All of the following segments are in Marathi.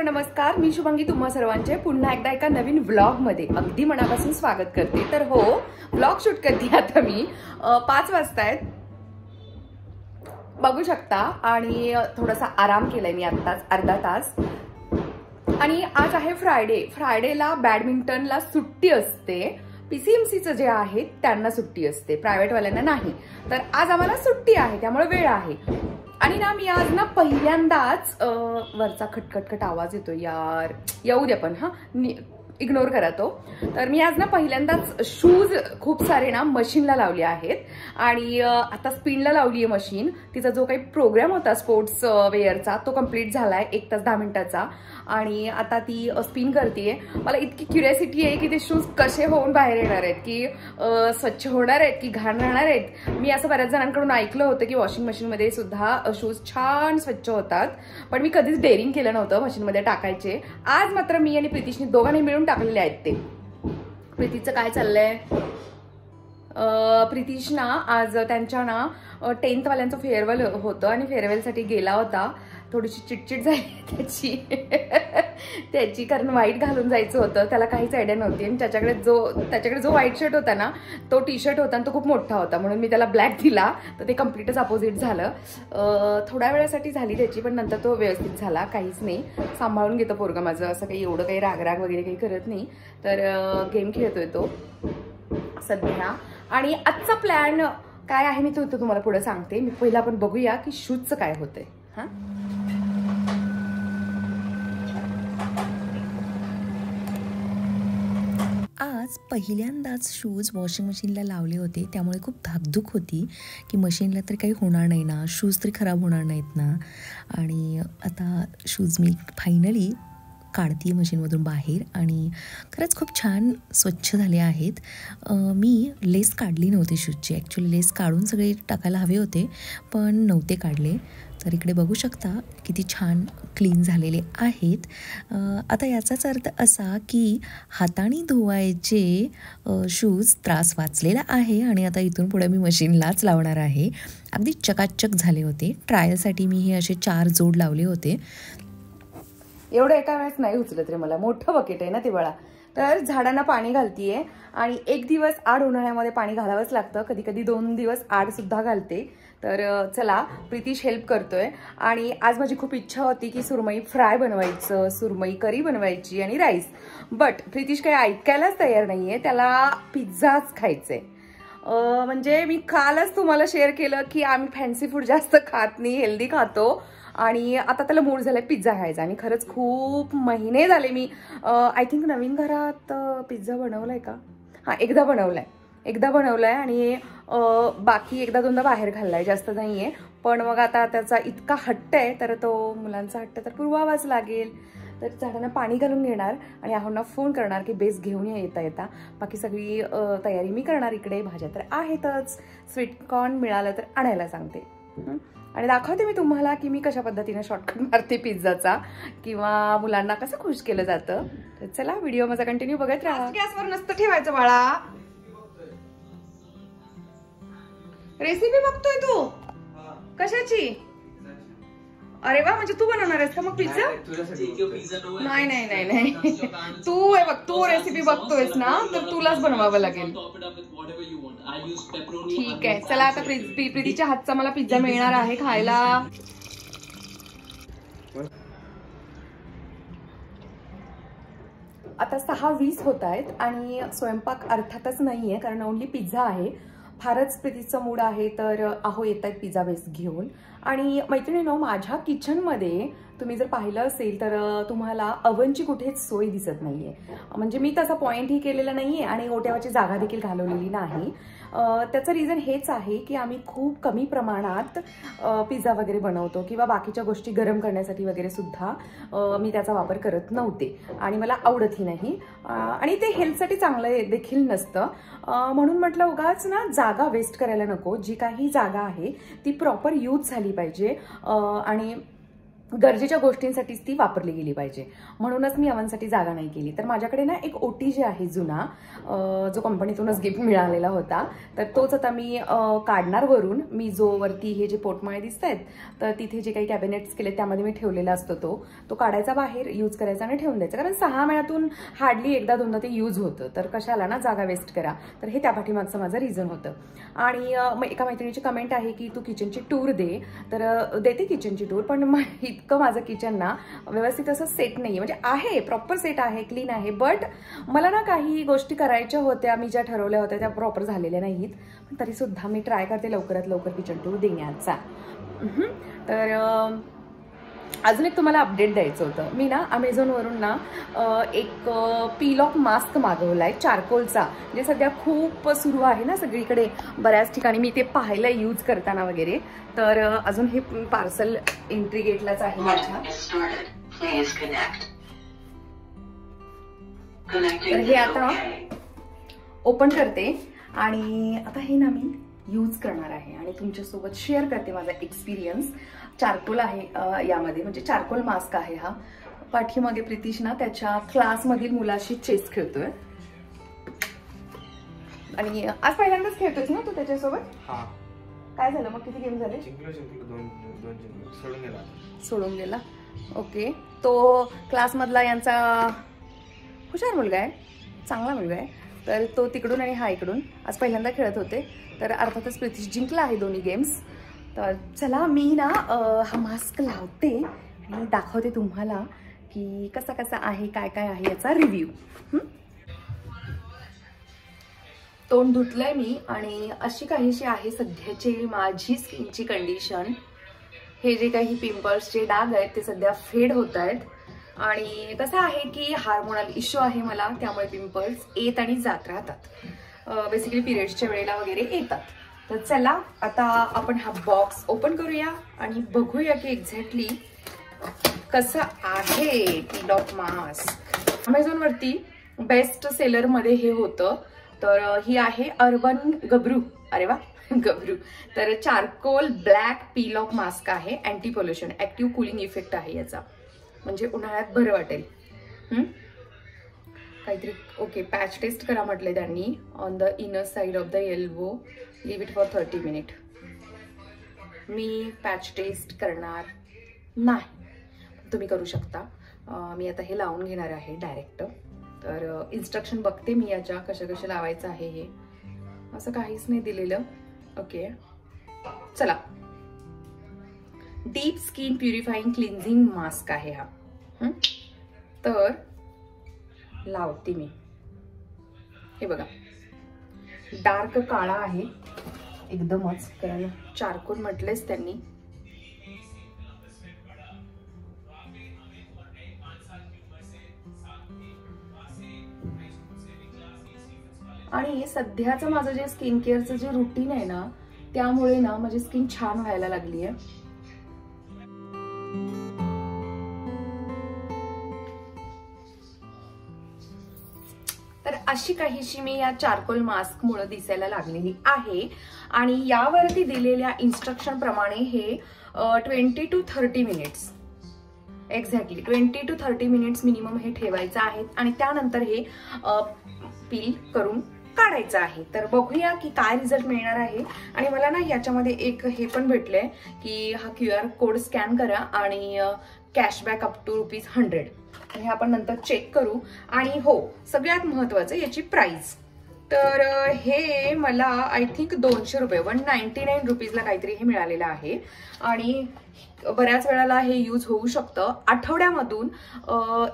नमस्कार, मी शुभांगी तुम्हा सर्वांचे पुन्हा एकदा एका नवीन व्लॉग मध्ये अगदी मनापासून स्वागत करते। तर हो, व्लॉग शूट करते आता मी 5 वाजता आहेत बघू शकता आणि थोडासा आराम केलाय मी आत्ताच अर्धा तास। आणि आज आहे फ्रायडेला बॅडमिंटनला सुट्टी असते। पीसीएमसीचं जे आहे त्यांना सुट्टी असते, प्रायव्हेट वाल्यांना नाही। तर आज आम्हाला सुट्टी आहे त्यामुळे वेळ आहे। आणि ना मी आज ना पहिल्यांदाच वरचा खटखटखट आवाज येतो यार, येऊ दे पण हा, इग्नोर करा तो। तर मी आज ना पहिल्यांदाच शूज खूप सारे ना मशीनला लावले आहेत आणि आता स्पिनला लावली आहे मशीन। तिचा जो काही प्रोग्राम होता स्पोर्ट्स वेअरचा तो कंप्लीट झालाय 1 तास 10 मिनिटाचा आणि आता ती स्पिन करतेय। मला इतकी क्युरियोसिटी आहे की ते शूज कसे होऊन बाहेर येणार आहेत, की स्वच्छ होणार आहेत की घाण राहणार आहेत। मी असं बऱ्याच जणांकडून ऐकलं होतं की वॉशिंग मशीनमध्ये सुद्धा शूज छान स्वच्छ होतात, पण मी कधीच डेअरिंग केलं नव्हतं मशीनमध्ये टाकायचे। आज मात्र मी आणि प्रीतीशने दोघांनी मिळून टाकलेले आहेत ते। प्रीतीचं काय चाललंय, प्रीतीश ना आज त्यांच्या ना 10th वाल्यांचं फेअरवेल होतं आणि फेअरवेलसाठी गेला होता। थोडीशी चिटचिट झाली त्याची कारण व्हाईट घालून जायचं होतं, त्याला काहीच आयडिया नव्हती। आणि त्याच्याकडे जो व्हाईट शर्ट होता ना तो टी शर्ट होता आणि तो खूप मोठा होता, म्हणून मी त्याला ब्लॅक दिला तर ते कम्प्लीटच अपोजिट झालं। थोड्या वेळासाठी झाली त्याची, पण नंतर तो व्यवस्थित झाला, काहीच नाही। सांभाळून घेतो पोरगा माझं, असं काही एवढं काही रागराग वगैरे काही करत नाही। तर गेम खेळतोय तो सध्या। आणि आजचा प्लॅन काय आहे मी तो तुम्हाला पुढे सांगते। मी पहिला आपण बघूया की शूजचं काय होतंय। हा, आज पहिल्यांदाच शूज वॉशिंग मशीनला लावले होते, त्यामुळे खूप धाकधूक होती की मशीनला तरी काही होणार नाही ना, शूज तरी खराब होणार नाहीत ना। आणि आता शूज मी फायनली काढते मशीनमधून बाहेर आणि खरंच खूप छान स्वच्छ झाले आहेत। मी लेस काढली नव्हती शूजची, ॲक्च्युली लेस काढून सगळे टाकायला हवे होते पण नव्हते काढले। तर इकडे बघू शकता किती छान क्लीन झालेले आहेत। आता याचाच अर्थ असा की हाताने धुवायचे शूज त्रास वाचलेला आहे आणि आता इथून पुढे मी मशीनलाच लावणार आहे। अगदी चकाचक झाले होते। ट्रायलसाठी मी हे असे 4 जोड लावले होते। एवढं एका वेळेस नाही उचलत रे, मला मोठं बकेट आहे ना ते बळा। तर झाडांना पाणी घालतीये आणि 1 दिवस आड उन्हाळ्यामध्ये पाणी घालावंच लागतं, कधी कधी 2 दिवस आड सुद्धा घालते। तर चला, प्रीतीश हेल्प करतोय। आणि आज माझी खूप इच्छा होती की सुरमई फ्राय बनवायचं, सुरमई करी बनवायची आणि राईस, बट प्रीतीश काही ऐकायलाच तयार नाहीये, त्याला पिझ्झाच खायचंय। म्हणजे मी कालच तुम्हाला शेअर केलं की आम्ही फॅन्सी फूड जास्त खात नाही, हेल्दी खातो। आणि आता त्याला मूड झालाय पिझ्झा खायचा आणि खरंच खूप महिने झाले मी आय थिंक नवीन घरात पिझ्झा बनवलाय का, हा एकदा बनवलाय आणि बाकी 1-2दा बाहेर खाल्लाय, जास्त नाहीये। पण मग आता त्याचा इतका हट्ट आहे, तर तो मुलांचा हट्ट तर पुरवावाच लागेल। तर झाडांना पाणी घालून घेणार आणि आहोंना फोन करणार की बेस घेऊन येता बाकी सगळी तयारी मी करणार। इकडे भाज्या तर आहेतच, स्वीट कॉर्न मिळालं तर आणायला सांगते आणि दाखवते मी तुम्हाला की मी कशा पद्धतीने शॉर्टकट मारते पिझ्झाचा किंवा मुलांना कसं खुश केलं जातं। तर चला, व्हिडिओ माझा कंटिन्यू बघत राहा। गॅसवर नसतं ठेवायचं बाळा। रेसिपी बघतोय तू कशाची? अरे वा, म्हणजे तू बनवणार आहेस का मग पिझ्झा? नाही तू आहे बघ, तू रेसिपी बघतोयस ना तर तुलाच बनवावं लागेल। ठीक आहे, चला आता प्रीतीच्या हातचा मला पिझ्झा मिळणार आहे खायला। आता 6:20 होत आहेत आणि स्वयंपाक अर्थातच नाहीये, कारण ओनली पिझ्झा आहे। फारच प्रीतीचा मूड आहे तर आहो येत आहेत पिझ्झा बेस घेऊन। आणि मैत्रिणींनो, माझ्या किचनमध्ये तुम्ही जर पाहिलं असेल तर तुम्हाला अवनची कुठेच सोय दिसत नाहीये। म्हणजे मी तसा पॉइंटही केलेला नाहीये आणि ओट्यावरची जागा देखील घालवलेली नाही। त्याचं रिझन हेच आहे की आम्ही खूप कमी प्रमाणात पिझ्झा वगैरे बनवतो किंवा बाकीच्या गोष्टी गरम करण्यासाठी वगैरे सुद्धा मी त्याचा वापर करत नव्हते आणि मला आवडतही नाही आणि ते हेल्थसाठी चांगलं देखील नसतं। म्हणून म्हटलं उगाच ना जागा वेस्ट करायला नको, जी काही जागा आहे ती प्रॉपर यूज झाली पाहिजे। आणि गरजेच्या गोष्टींसाठीच ती वापरली गेली पाहिजे, म्हणूनच मी अवनसाठी जागा नाही केली. तर माझ्याकडे ना एक ओटी जे आहे जुना, जो कंपनीतूनच गिफ्ट मिळालेला होता, तर तोच आता मी काढणार वरून. मी जो वरती हे जे पोटमाळे दिसत आहेत तर तिथे जे काही कॅबिनेट्स केले त्यामध्ये मी ठेवलेला असतो तो काढायचा बाहेर, यूज करायचा आणि ठेवून द्यायचा. कारण 6 महिन्यातून हार्डली एकदा दोनदा ते यूज होतं, तर कशाला ना जागा वेस्ट करा. तर हे त्या पाठीमागचं माझं रिझन होतं. आणि एका मैत्रिणीची कमेंट आहे की तू किचनची टूर दे, तर देते किचनची टूर, पण इतकं माझं किचन ना व्यवस्थित असं सेट नाहीये. म्हणजे आहे, प्रॉपर सेट आहे, क्लीन आहे, बट मला ना काही गोष्टी करायच्या होत्या, मी ज्या ठरवल्या होत्या त्या प्रॉपर झालेल्या नाहीत. पण तरी सुद्धा मी ट्राय करते लवकरात लवकर किचन टूर देण्याचा. तर अजून एक तुम्हाला अपडेट द्यायचं होतं. मी ना अमेझॉनवरून ना एक पील ऑफ मास्क मागवलाय चारकोलचा, जे सध्या खूप सुरू आहे ना सगळीकडे, बऱ्याच ठिकाणी मी ते पाहिलंय यूज करताना वगैरे. तर अजून हे पार्सल एंट्री गेटलाच आहे माझ्या. तर हे आता ओपन करते आणि आता हे ना मी यूज करणार आहे आणि तुमच्यासोबत शेअर करते माझा एक्सपिरियन्स. चारकोल आहे यामध्ये, म्हणजे चारकोल मास्क आहे हा. पाठीमागे प्रितीश ना त्याच्या क्लासमधील मुलाशी चेस खेळतोय आणि आज पहिल्यांदाच खेळतोयस ना तू त्याच्यासोबत? काय झालं मग, किती गेम झाले? सोडून गेला. ओके, तो क्लासमधला यांचा हुशार मुलगा आहे, चांगला मुलगा आहे. तर तो तिकडून आणि हा इकडून आज पहिल्यांदा खेळत होते. तर अर्थातच प्रितीश जिंकला आहे दोन्ही गेम्स. तर चला मी ना हा मास्क लावते आणि दाखवते तुम्हाला की कसा कसा आहे, काय काय आहे याचा रिव्ह्यू. तोंड धुतलंय मी आणि अशी काहीशी आहे सध्याची माझी स्किनची कंडिशन. हे जे काही पिंपल्सचे डाग आहेत ते सध्या फेड होत आहेत आणि कसं आहे की हार्मोनल इश्यू आहे मला, त्यामुळे पिंपल्स येत आणि जात राहतात. बेसिकली पिरियड्सच्या वेळेला वगैरे येतात. तर चला आता आपण हा बॉक्स ओपन करूया आणि बघूया की एक्झॅक्टली कसं आहे पील ऑफ मास्क. अमेझॉनवरती बेस्ट सेलरमध्ये हे होतं. तर ही आहे अर्बन गबरू, अरे वा गबरू. तर charcoal black peel off mask आहे, anti pollution, active cooling effect आहे याचा, म्हणजे उन्हाळ्यात बरं वाटेल. काहीतरी ओके. पॅच टेस्ट करा म्हटले त्यांनी. On the inner side of the elbow, leave it for 30 minute. मी पॅच टेस्ट करणार नाही, तुम्ही करू शकता. मी आता हे लावून घेणार आहे डायरेक्ट. तर इन्स्ट्रक्शन बघते मी याच्या, कशा कशा लावायचं आहे हे. असं काहीच नाही दिलेलं. ओके चला. Deep skin purifying cleansing mask आहे हा. तर लावते मी. हे बघा डार्क काळा आहे एकदमच, कारण चारकोल म्हटलेच त्यांनी. आणि सध्याचं माझं जे स्किन केअरचं जे रुटीन आहे ना, त्यामुळे ना माझी स्किन छान व्हायला लागली आहे. तर अशी काहीशी मी या चारकोल मास्क मुळे दिसायला लागलेली आहे. आणि यावरती दिलेल्या इन्स्ट्रक्शन प्रमाणे हे 20 to 30 minutes, exactly 20 to 30 minutes minimum हे ठेवायचं आहे आणि त्यानंतर हे पील करून काढायचं आहे. तर बघूया की काय रिझल्ट मिळणार आहे. आणि मला ना याच्यामध्ये एक हे पण भेटलंय की हा QR कोड स्कॅन करा आणि कॅशबॅक अप टू ₹100. हे आपण नंतर चेक करू. आणि हो, सगळ्यात महत्वाचं याची प्राइस. तर हे मला आय थिंक ₹200, 199 रुपीजला काहीतरी हे मिळालेलं आहे. आणि बऱ्याच वेळाला हे यूज होऊ शकतं. आठवड्यामधून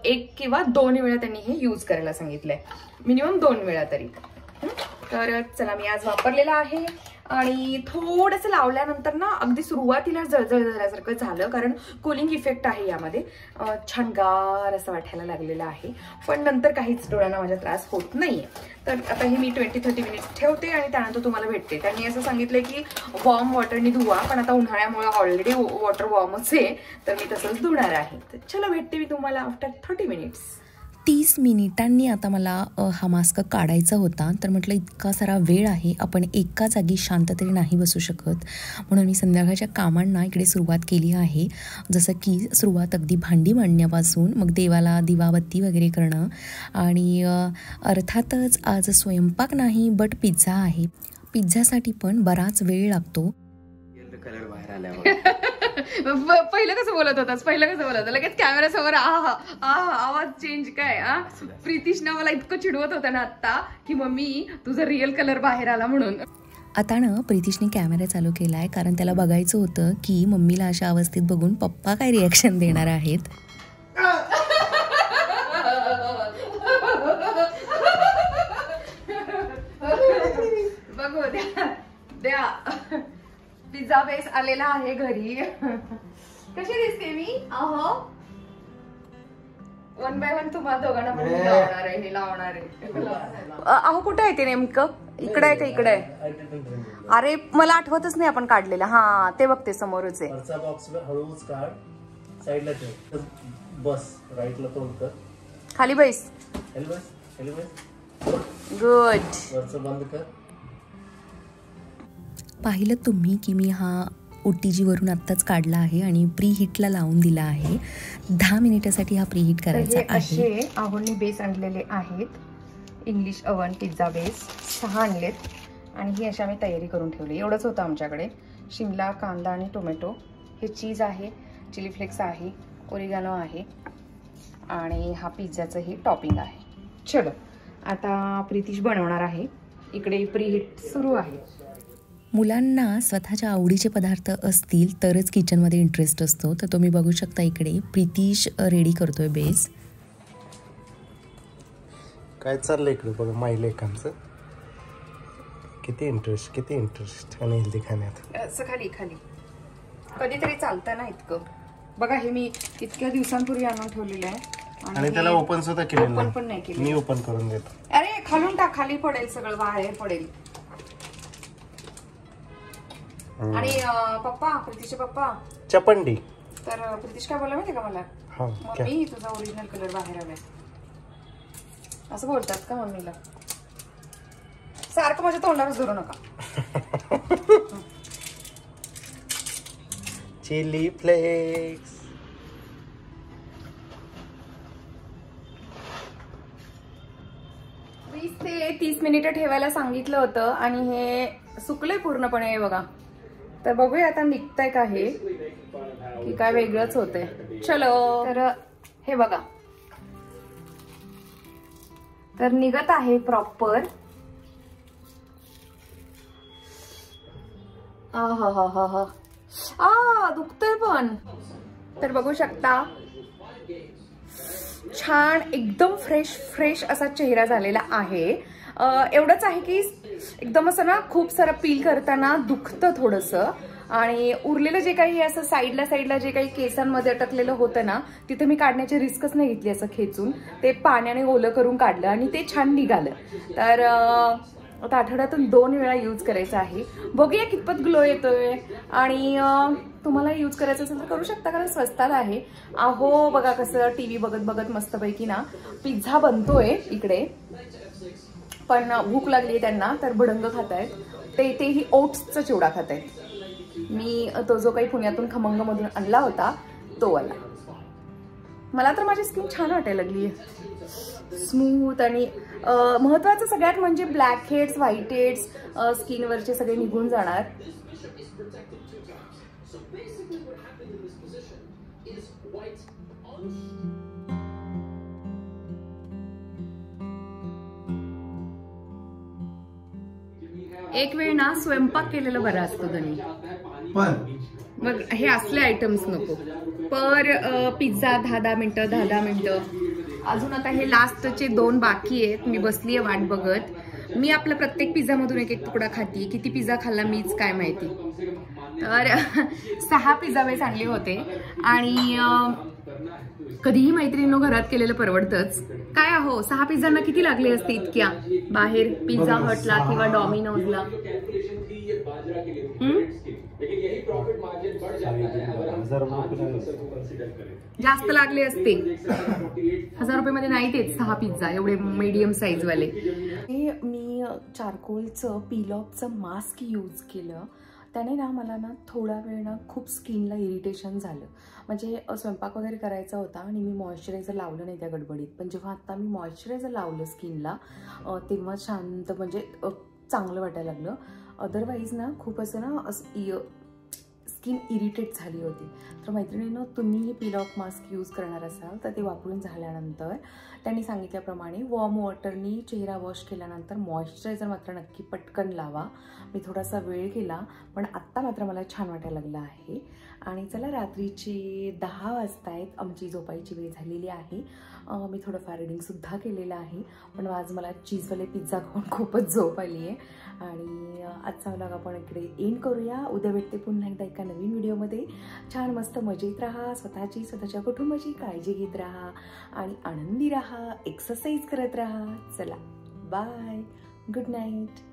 1 किंवा 2 वेळा त्यांनी हे यूज करायला सांगितलंय, मिनिमम 2 वेळा तरी. तर चला मी आज वापरलेला आहे. आणि थोडंसं लावल्यानंतर ना अगदी सुरुवातीला जळजळ झाल्यासारखं झालं, कारण कूलिंग इफेक्ट आहे यामध्ये. छान गार असं वाटायला लागलेलं आहे, पण नंतर काहीच डोळ्यांना माझ्या त्रास होत नाहीये. तर आता हे मी 20-30 मिनिट्स ठेवते आणि त्यानंतर तुम्हाला भेटते. त्यांनी असं सांगितलंय की वॉर्म वॉटरनी धुवा, पण आता उन्हाळ्यामुळे ऑलरेडी वॉटर वॉर्मच आहे, तर मी तसंच धुणार आहे. तर चला भेटते मी तुम्हाला आफ्टर 30 मिनिट्स. 30 मिनिटांनी आता मला हा मास्क काढायचा होता. तर म्हटलं इतका सारा वेळ आहे, आपण एका जागी शांततेने नाही बसू शकत, म्हणून मी संध्याकाळच्या कामांना इकडे सुरुवात केली आहे. जसं की सुरुवात अगदी भांडी मांडण्यापासून, मग देवाला दिवाबत्ती वगैरे करणं, आणि अर्थातच आज स्वयंपाक नाही बट पिझ्झा आहे. पिझ्झासाठी पण बराच वेळ लागतो. कलर बाहेर आल्यावर पहिलं कसं बोलत होतास, लगेच कॅमेरा समोर आवाज चेंज काय. प्रीतीश ना मला इतकं चिडवत होता ना आता की मम्मी तुझा रिअल कलर बाहेर आला म्हणून. आता ना प्रीतीशने कॅमेरा चालू केलाय, कारण त्याला बघायचं होतं की मम्मीला अशा अवस्थेत बघून पप्पा काय रिॲक्शन देणार आहेत. बघू द्या पिझ्झा बेस आलेला आहे घरी. कशी दिसते मी? वन बाय वन तुम्हाला दोघांना पण लावणार आहे. कुठे आहे ते नेमकं? इकडे आहे का इकडे आहे? अरे मला आठवतच नाही आपण काढलेलं. हा ते बघते समोरच आहे. हळूच काढ, साईडला ठेव, बस राईटला तोंड कर, खाली बैस. गुड. वरचं बंद कर. पाहिलं तुम्ही की मी हा OTG वरून आत्ताच काढला आहे आणि प्रीहीटला लावून दिला आहे. 10 मिनिटासाठी हा प्रीहीट करायचा आहे. असे आहोंनी बेस आणलेले आहेत, इंग्लिश अवन पिझ्झा बेस 6 आणलेत आणि ही अशा मी तयारी करून ठेवली. एवढंच होतं आमच्याकडे. शिमला, कांदा आणि टोमॅटो, हे चीज आहे, चिली फ्लेक्स आहे, ओरिगानो आहे आणि हा पिझ्झाचं ही टॉपिंग आहे. चलो आता प्रीतीश बनवणार आहे. इकडे प्रीहीट सुरू आहे. मुलांना स्वतःच्या आवडीचे पदार्थ असतील तरच किचनमध्ये इंटरेस्ट असतो. तर तुम्ही बघू शकता इकडे प्रीतीश रेडी करतोय बेस. काय चाललंय इकडे बघा मायलेकांचं. किती इंटरेस्ट आणि हेल्दी खाण्यात. असं खाली कधीतरी चालतं ना इतकं. बघा हे मी इतक्या दिवसांपूर्वी आणून ठेवलेलं आहे आणि त्याला ओपन सुद्धा केलेलं पण नाही केलं. मी ओपन करून देतो. अरे खालून टाक, खाली पडेल सगळं, बाहेर पडेल. आणि पप्पा, प्रीतीशचे पप्पा चपंडी. तर प्रीतीश काय बोलला माहिती का मला? मम्मी तुझा ओरिजिनल कलर बाहेर आलाय असं बोलतात का मम्मीला? सारखं माझ्या तोंडावर धरू नका. Chilli flakes. ते 30 मिनिटं ठेवायला सांगितलं होतं आणि हे सुकलंय पूर्णपणे बघा. तर बघूया आता निघतंय का हे की काय वेगळंच होतंय. चलो तर हे बघा, तर निघत आहे प्रॉपर. दुखतंय पण. तर बघू शकता छान एकदम फ्रेश असा चेहरा झालेला आहे. एवढंच आहे की एकदम असं ना खूप सारं पील करताना दुखतं थोडंसं, आणि उरलेलं जे काही असं साईडला जे काही केसांमध्ये अटकलेलं होतं ना तिथे मी काढण्याची रिस्कच नाही घेतली. असं खेचून ते पाण्याने ओलं करून काढलं आणि ते छान निघालं. तर आता आठवड्यातून 2 वेळा यूज करायचं आहे. बघूया कितपत ग्लो येतोय. आणि तुम्हाला यूज करायचं असेल तर करू शकता, कारण स्वस्तात आहे. अहो बघा कसं टीव्ही बघत मस्तपैकी ना पिझ्झा बनतोय इकडे. पण भूक लागली त्यांना तर भडंग खातायत. तेही ओट्सचा चिवडा खातायत. मी तो जो काही पुण्यातून खमंगमधून आणला होता तो वाला. मला तर माझी स्किन छान वाटायला लागली आहे, स्मूथ. आणि महत्वाचं सगळ्यात म्हणजे ब्लॅक हेड्स, व्हाईट हेड्स स्किनवरचे सगळे निघून जाणार. एक वेळ ना स्वयंपाक केलेलं बरं असतं धनी. मग हे असले आयटम्स नको. पिझ्झा 10 मिनिटं. अजून आता हे लास्टचे 2 बाकी आहेत. मी बसलीये वाट बघत. मी आपल्या प्रत्येक पिझ्झा मधून एक तुकडा खाती. किती पिझ्झा खाल्ला मीच काय माहिती. तर 6 पिझ्झा बेस आणले होते. आणि कधीही मैत्रिणींनो घरात केलेलं परवडतंच. काय अहो 6 पिझ्झांना किती लागले असते इतक्या बाहेर पिझ्झा हटला किंवा डॉमिनोजला. 1000 रुपये जास्त लागले असते. 1000 रुपये मध्ये नाही तेच 6 पिझ्झा एवढे मीडियम साईज वाले. मी चारकोलचं पीलॉफचं मास्क यूज केलं. त्याने ना मला ना थोडा वेळ ना खूप स्किनला इरिटेशन झालं. म्हणजे स्वयंपाक वगैरे करायचा होता आणि मी मॉइश्चरायझर लावलं नाही त्या गडबडीत. पण जेव्हा आता मी मॉइश्चरायझर लावलं स्किनला तेव्हा शांत म्हणजे चांगलं वाटायला लागलं. अदरवाईज ना खूप असं ना स्किन इरिटेट झाली होती. तर मैत्रिणींनो, तुम्हीही पील ऑफ मास्क यूज करणार असाल तर ते वापरून झाल्यानंतर त्यांनी सांगितल्याप्रमाणे वॉर्म वॉटरनी चेहरा वॉश केल्यानंतर मॉइश्चरायझर मात्र नक्की पटकन लावा. मी थोडासा वेळ केला पण आत्ता मात्र मला छान वाटायला लागलं आहे. आणि चला, रात्रीचे 10 वाजता आहेत, आमची झोपायची वेळ झालेली आहे. मी थोडंफार रिडिंगसुद्धा केलेलं आहे. पण आज मला चीजवाले पिझ्झा खाऊन खूपच झोप आली आहे. आणि आजचा व्लॉग आपण इकडे एंड करूया. उद्या भेटते पुन्हा एकदा एका नवीन व्हिडिओमध्ये. छान मस्त मजेत राहा, स्वतःच्या कुटुंबाची काळजी घेत राहा आणि आनंदी राहा, एक्सरसाइज करत राहा. चला बाय, गुड नाईट.